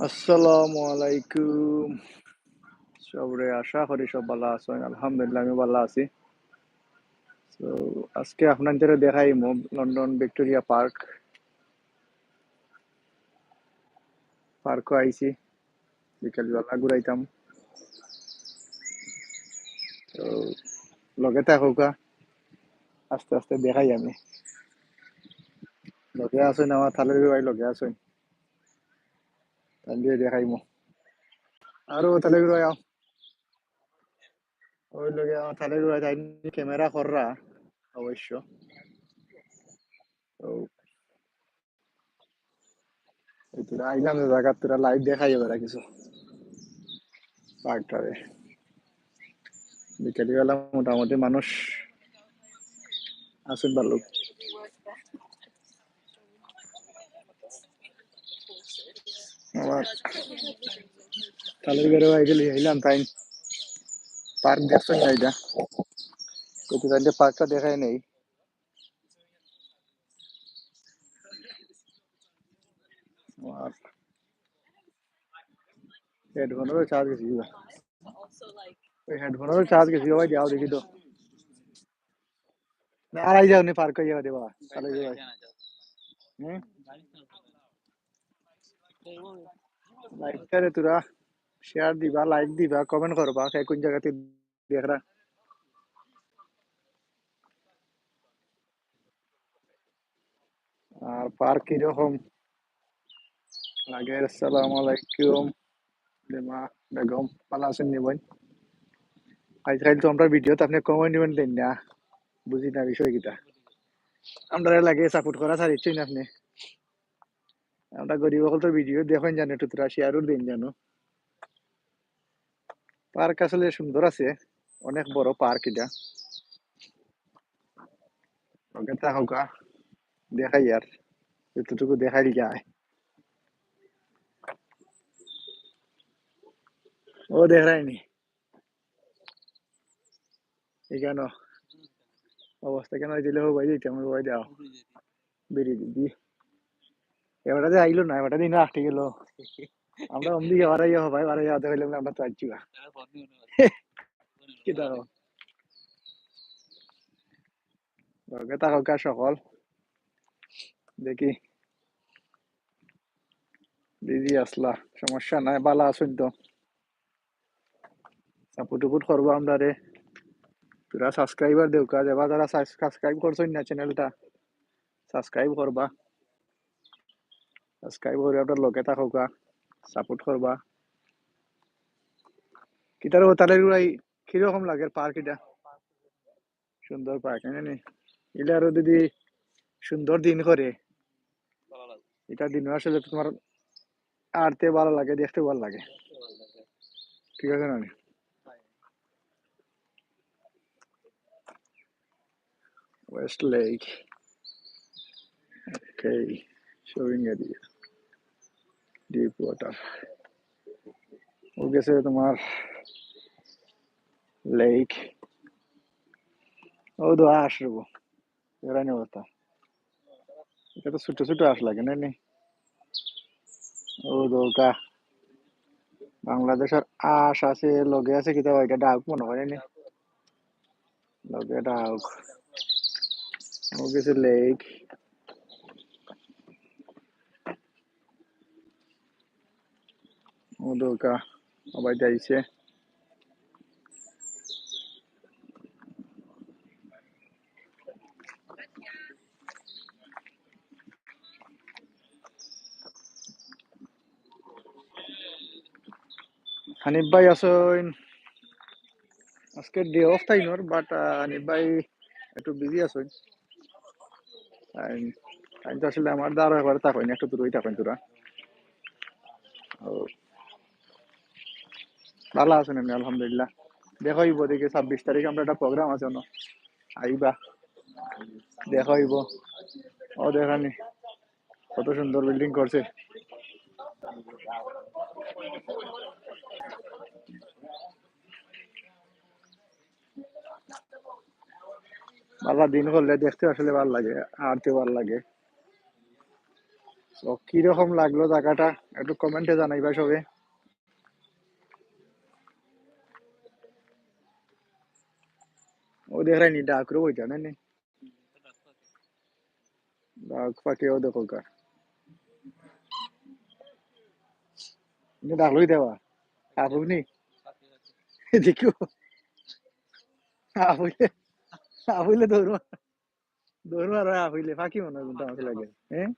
আসসালামু আলাইকুম। সবরে আশা করি সব ভালো আছেন। আলহামদুলিল্লাহ আমি ভালো আছি। তো আজকে আপনাদের দেখাইমু লন্ডন ভিক্টোরিয়া পার্কও আইছি। বিকেলবেলা ঘুরাইতাম। তো লগে থাকুকা, আস্তে আস্তে দেখাই আমি। লগে আছেন আমার থালের ভাই লগে আছেন, তাই দিয়ে দেখাইমু। আরো থালের ভাই ওই লগে আমার থালের ভাই তাই ক্যামেরা কররা অবশ্য। তো এই তোরা আইলাম জায়গা তোরা লাইভ দেখাই এবার কিছু পার্কটারে। বিকেলবেলা মোটামুটি মানুষ আছেন ভালো। আমার তালের ঘরে গেলে এলাম তাই পার্ক দেখছেন না এটা, কিন্তু তাই পার্কটা দেখাই নেই। আর হেডফোনেরও চার্জ গেছি বা, ওই হেডফোনেরও চার্জ গেছি ভাই, যাও দেখি তো। না আর আই যাও নি পার্ক হইয়া দেবা তাহলে ভাই। হুম, লাইকটারে তোরা শেয়ার দিবা, লাইক দিবা, কমেন্ট করবা কে কোন জায়গাতে দেখরা। আর পার্ক কিরকম লাগে। আসসালামু আলাইকুম লিমা বেগম, ভালো আছেন নি বোন? আজকাল তো আমরা ভিডিওতে আপনি কমেন্ট দেন না, বুঝি না বিষয় কিটা। আমরা লাগে সাপোর্ট করা ছাড়িচ্ছেন আপনি। আমরা গরিব হল তো ভিডিও দেখেন জানো, একটু তোরা শেয়ারও দিন জানো। পার্ক আসলে সুন্দর আছে, অনেক বড় পার্ক এটা। ওকে থাকা দেখাই আর যতটুকু দেখাই যায়। ও দেখায়নি এই কেন অবস্থা কেন দিলে হো ভাই, দিতে আমার ভাই দাও বেরিয়ে দিদি। এবারটা যে আইলো না, এবারটা দিন আটকে গেল। আমরা অমদিকে বাড়াইয়া ভাই বাড়াইয়া হতে হইলে আমরা তো আইছি বা কি দাও। ওকে থাকা সকল দেখি দিদি আসলা, সমস্যা নাই, ভালো আছেন তো? সাপোর্ট টুপুট করবো আমরা রে। তোরা সাবস্ক্রাইবার দেও কাজ, এবার যারা সাবস্ক্রাইব করছেন না চ্যানেলটা সাবস্ক্রাইব করবা। সাবস্ক্রাইব করে আপনার লোকে থাকা, সাপোর্ট করবা। কিতার ও তাদের গুলাই কিরকম লাগে পার্ক এটা? সুন্দর পার্ক এনে এটা আরো যদি সুন্দর দিন করে, এটা দিন আসলে তোমার আরতে ভালো লাগে, দেখতে ভালো লাগে। ঠিক আছে না? ওয়েস্ট লেক, ওকে, শোয়িং এরিয়া, ডিপ ওয়াটার। ও গেছে তোমার লেক। ও তো আসবো এরাই অবস্থা। এটা তো ছোট ছোট আস লাগে না নি। ও দৌকা বাংলাদেশের আশ আছে লগে আছে, কিতা এটা ডাক মনে হয় নি, লগে ডাক। ও গেছে লেক। ও দৌকা সবাই যাইছে। হানিফ ভাই আসুন, আজকে ডে অফ তাই নর, বাট হানিফ ভাই একটু বিজি আসুন। আমি তো আসলে আমার দ্বারা একবার থাকেন, একটু দূরই থাকেন তোরা। ও ভালো আছেন এমনি আলহামদুলিল্লাহ। দেখো হইব দেখি 26 তারিখ আমরা একটা প্রোগ্রাম আছে না, আইবা দেখা হইব। ও দেখানি কত সুন্দর বিল্ডিং করছে। ভালো দিন করলে দেখতে আসলে ভালো লাগে, আরতে ভালো লাগে। তো কিরকম লাগলো জায়গাটা একটু কমেন্টে জানাইবা সবে। ও দেখায়নি ডাকরো ওইটা না ডাক পাখিও দেখো কা ডাকলোই দেওয়া আপনি দেখো আবুলে আবুলে দৌড় মারা আবুলে ফাঁকি মনে হয় কিন্তু আমাকে লাগে হ্যাঁ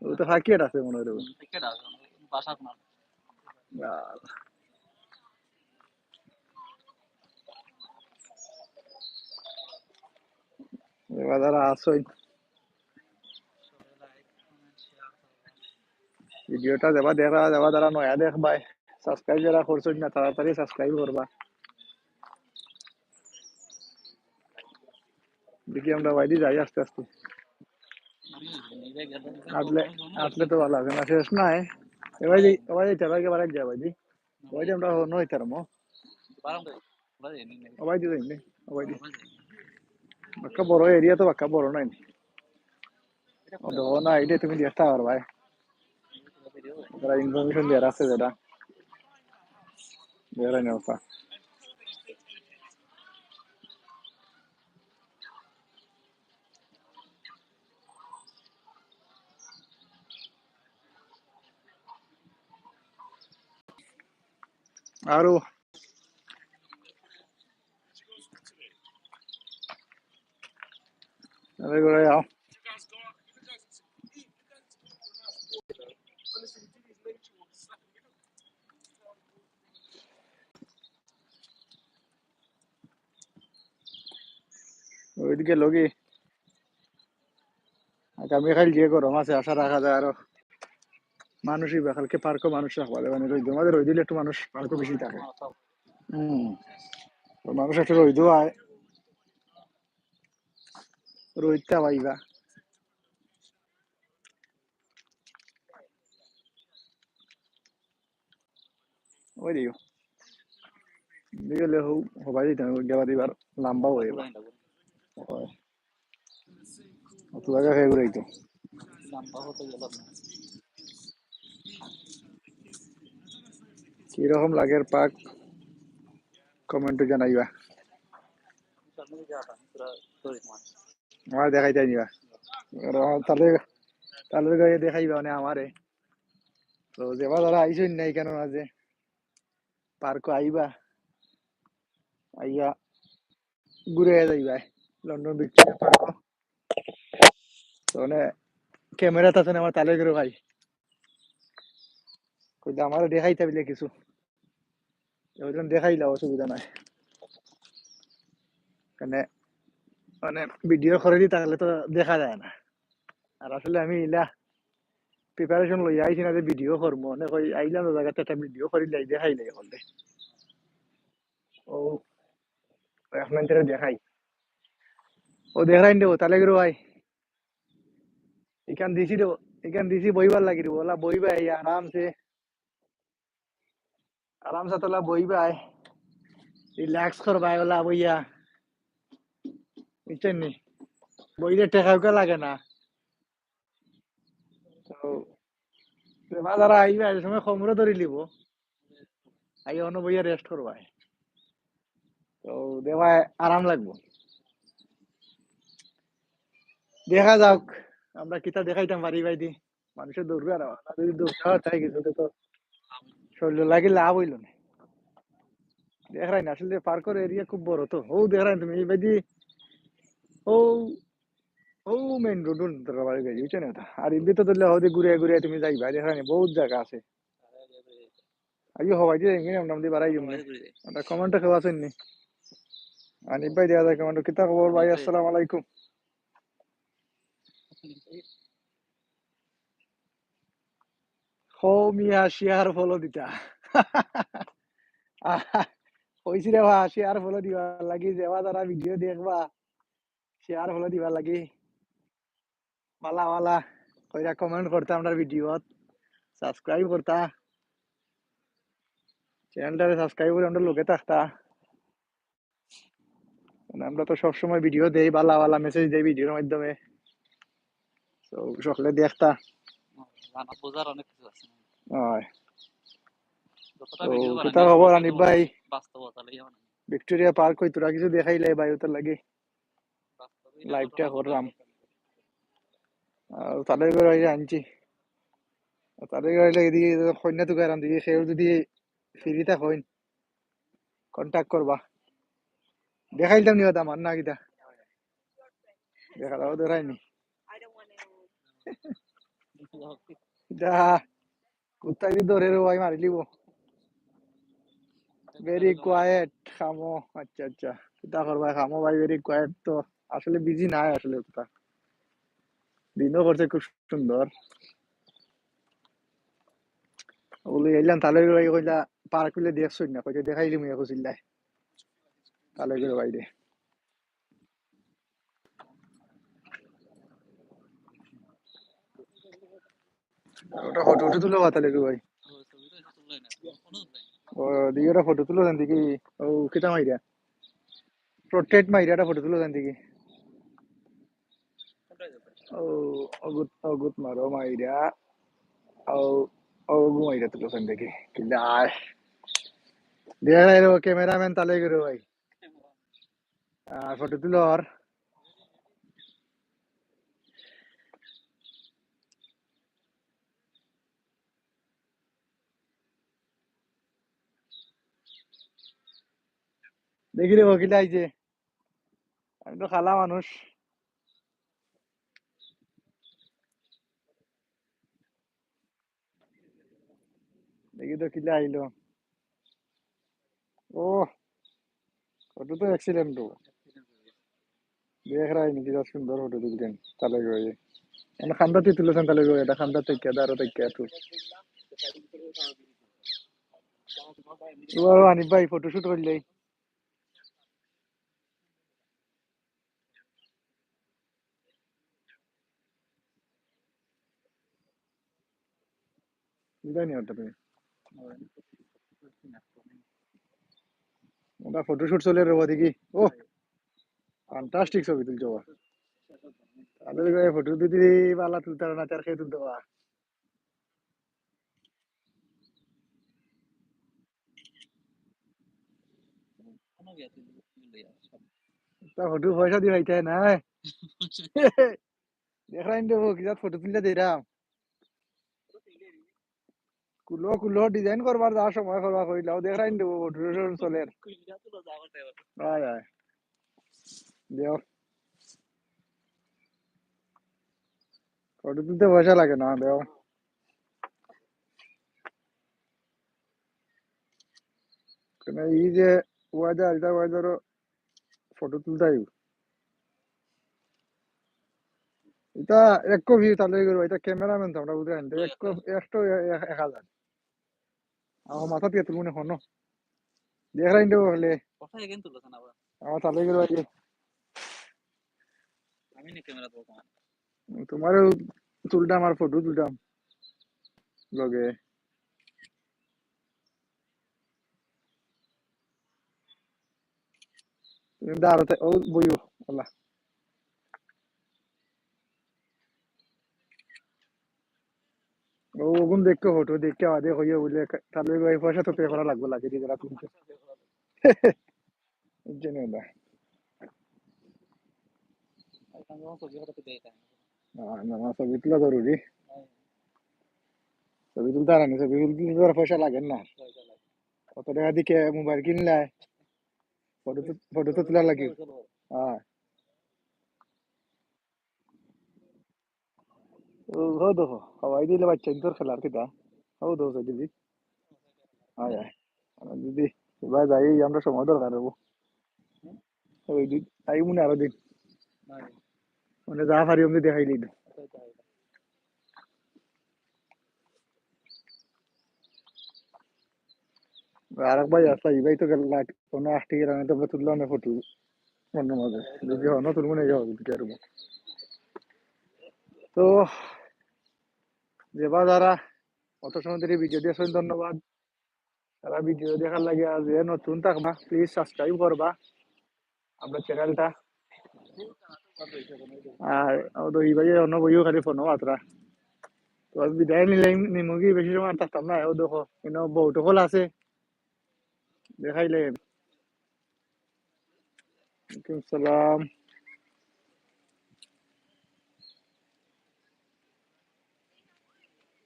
ও তো ফাঁকি আছে মনে হয় এবার যারা আসোই ভিডিওটা যাবা যারা নয়া দেখবাই সাবস্ক্রাইব যারা করছো না তাড়াতাড়ি সাবস্ক্রাইব করবা দেখি আমরা বাইরে যাই আস্তে আস্তে আটলে আটলে তো ভালো হবে না শেষ নাই এবার যাই এবার যা বাইদি ওই যে আমরা নয় তারমো ওবাই দি যাই ওবাই দি বাক্কা বড় এরিয়া তো বাক্কা বড় নাই ও না এটা তুমি দেখতে পারো ভাই যারা ইনফরমেশন দেওয়ার আছে যেটা দেওয়ার অবস্থা আরো করে যাও ওইদিকে লোকে আগামীকাল যে গরম আছে আশা রাখা যায় আরো মানুষই বা কালকে পার্কও মানুষ রাখবা দেবে মানে রোদ আমাদের রোদ দিলে একটু মানুষ পার্কও বেশি থাকে হম তো মানুষ একটু রোদও আয় রোদটা পাইবা ওই দিও দিলে হবাই দিতে গেবা দিবার লম্বা হয়ে যাবে অত জায়গা খেয়ে ঘুরাই তো কিরকম লাগের পাক কমেন্টে জানাইবা আমার দেখাই যাই নিবা তাহলে তাহলে গায়ে দেখাইবা মানে আমারে তো যেবা যারা আইসই নাই কেন মাঝে পার্ক আইবা আইয়া ঘুরে যাইবা লন্ডন ভিক্টোরিয়া পার্ক তো মানে ক্যামেরা আছে না আমার তালে করে ভাই কই আমার দেখাইতে বলে কিছু ওইজন দেখাইলা অসুবিধা নাই মানে মানে ভিডিও করে দি তাহলে তো দেখা যায় না আর আসলে আমি ইলা প্রিপারেশন লই আইছি না যে ভিডিও করবো মানে কই আইলাম জায়গাতে একটা ভিডিও করি লাই দেখাই লাই হলে ও এক মিনিটের দেখাই ও দেখাই দেবো তাহলে করে ভাই এখান দিছি দেবো এখান দিছি বইবার লাগি দেবো ওলা বইবা আরামসে তোলা বইবা রিল্যাক্স করবা ওলা বইয়া বুঝছেন নি বইলে টেকাউকে লাগে না তো এবার যারা আইবা এই সময় কমরে ধরে লিব আই অন্য বইয়া রেস্ট করবা তো দেওয়া আরাম লাগবো দেখা যাক আমরা কিতা দেখাইতাম পারি বাইদি মানুষের দৌড়বে আর যদি দৌড় চাই কিছু তো শরীর লাগে লাভ হইল না দেখাই না আসলে পার্কের এরিয়া খুব বড় তো ও দেখাই তুমি এই বাইদি ও ও মেইন রোড বাড়ি গাড়ি বুঝছো না আর এমনি তো ধরলে হতে ঘুরে ঘুরে তুমি যাইবা দেখাই না বহুত জায়গা আছে আইও হবাই দিয়ে এমনি নাম দিয়ে বাড়াই জমনে আমরা কমেন্টে কেউ আছেন নি আনিফ ভাই দেওয়া যায় কমেন্ট কিতা খবর ভাই আসসালামু আলাইকুম হো মিয়া শেয়ার ফলো দিতা কইছি রে ভাই শেয়ার ফলো দিবা লাগি যেবা যারা ভিডিও দেখবা শেয়ার ফলো দিবা লাগি মালা মালা কইরা কমেন্ট করতা আমরা ভিডিওত সাবস্ক্রাইব করতা চ্যানেলটারে সাবস্ক্রাইব করে আমরা লোকে থাকতা মানে আমরা তো সবসময় ভিডিও দেই বালা বালা মেসেজ দেই ভিডিওর মাধ্যমে তো সকলে দেখতা জানা বোঝার অনেক কিছু আছে হয় যতটা তো ভিডিও কিতা বানাই খবর আসলে আনিফ কেবল ভাই বাস্তবতা লইয়া বানাই ভিক্টোরিয়া পার্ক কই তোরা কিছু দেখাইলে ভাই ওটার লাগে বাস্তবে লাইভটা ঘটনা করলাম ঘটাই আর তাদের ঘরে আইলে আনছি তাদের ঘরে আইলে এদিকে কন্যা তো গারাম দিকে সেও যদি ফ্রি থাকেন কন্টাক্ট করবা দেখাইতাম নি আমার না কিতা দেখা দাও দেখাইনি যা কোথায় দি ধরে রে ভাই মারি লিব ভেরি কোয়েট খামো আচ্ছা আচ্ছা কিতা করবা খামো ভাই ভেরি কোয়েট তো আসলে বিজি নাই আসলে ওটা দিনও করছে খুব সুন্দর বলে এলাম তাহলে ভাই কইলা পার্ক হইলে দেখছই না কইতে দেখাইলি মুই কইছিলাই তাহলে করে বাইরে ওটা ফটো উঠে তুলো তাহলে ভাই ছবি তো তুললাই না কোনো তুললাই ও দিকে ওটা ফটো তুলো দেন দেখি ও কিতা মাইরা প্রোট্রেট মাইরা একটা ফটো তুলো দেন দেখি ও অগুত অগুত মারো মাইরা ও ও মাইরা তুলো দেন দেখি কিলাই দেখা রে ক্যামেরাম্যান তাহলে করে ভাই আর ফটো তুলো আর দেখি রে কিলা আইছে আমি তো খালা মানুষ দেখি তো কিলা আইলো ও ফটো তো এক্সিলেন্ট তো দেখ রাই নাকি সুন্দর ফটো তুলছেন তাহলে করে মানে খান্দাতে তুলেছেন তাহলে করে এটা খান্দা থেকে দাঁড়ো থেকে একটু ও আনিফ ভাই ফটো শুট করলেই জানি ওটা তুমি ওটা ফটোশুট চলে রে দেখি ও ফ্যান্টাস্টিক ছবি তুলছো বা তাহলে ফটো দিদি বালা তুলতে না তার খেয়ে তুলতে বা কোনো বিয়া তুললাই সব তা ফটো পয়সা দিয়ে হইতে না দেখাই দেবো কি ফটো তুলতে দিলাম কুলো কুলো ডিজাইন করবার যা সময় করবা কইলাও দেখাই দেবো ফটো চলে কুইলা তুলো যাওয়ার টাইম আয় আয় দেও ফটো তুলতে পয়সা লাগে না দেও কেন এই যে ওয়াজার এটা ওয়াজারও ফটো তুলতে আইব এটা এক কপি তাহলে এটা ক্যামেরাম্যান তো আমরা বুঝে আনতে এক একশো 1000 আমার মাথা দিয়ে তুলবো না হনো দেখাই দেবো হলে কোথায় গেন তুলছেন আবার আমার তাহলে আমি নি ক্যামেরা তো তোমার তোমারও তুলতাম আর ফটো তুলতাম লগে তুমি দাঁড়াতে ও বইও আল্লাহ ও ওগুন দেখতে ফটো দেখতে আদে হইয়া বলে তাহলে ওই পয়সা তো পে করা লাগবে লাগে দিয়ে যারা তুলছে জেনে না আমি যখন ছবি হঠাৎ দেই তাই না ছবি তোলা জরুরি ছবি তুলতে আর ছবি তুলতে আর পয়সা লাগে না কত টাকা দিকে মোবাইল কিনলে ফটো তো তোলা লাগে হ্যাঁ ও দেখো সবাই দিলে বাচ্চা তোর খেলার কিতা ও দোষ দিদি হ্যাঁ দিদি এবার যাই আমরা সময় দরকার হবো ওই দিন তাই মনে আরো দিন মানে যা পারি আমি দেখাই দিই আর এক ভাই আসা এই ভাই তো গেল কোনো আসতে গেলে আমি তো তুললাম না ফটো মনের মাঝে যদি হনো তুলবো না যাবো কি আর তো যেবা যারা অত সময় ধরে ভিডিও দিয়েছেন ধন্যবাদ তারা ভিডিও দেখার লাগে আজ নতুন থাকবা প্লিজ সাবস্ক্রাইব করবা আমরা চ্যানেলটা আর ও তো এই ভাই অন্য বইও খালি ফোনও মাত্রা তো আমি বিদায় নিলে নিমুগি বেশি সময় আর থাকতাম না ও দেখো কিন্তু বউটো কল আছে দেখাইলেন ওয়ালাইকুম সালাম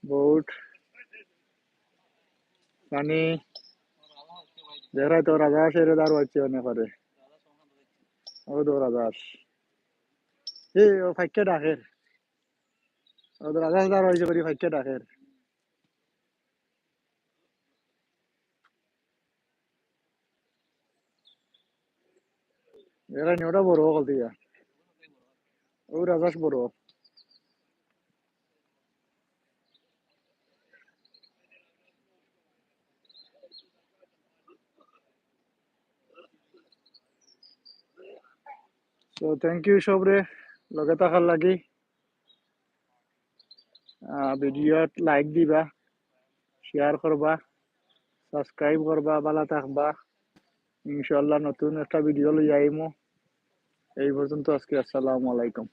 বউট মানে দেখাই তো রাজা সেরে দাঁড় হচ্ছে অনেক করে ও তো রাজা এই ও ফাইকে ডাকের ও তো রাজা দাঁড় হয়েছে করি ফাইকে ডাকের দেখাই নি ওটা বড় কল দিয়া ও রাজা বড় তো থ্যাংক ইউ সবরে লগে থাকার লাগি ভিডিওত লাইক দিবা শেয়ার করবা সাবস্ক্রাইব করবা ভালো থাকবা ইনশাল্লাহ নতুন একটা ভিডিও লই আইমু এই পর্যন্ত আজকে আসসালামু আলাইকুম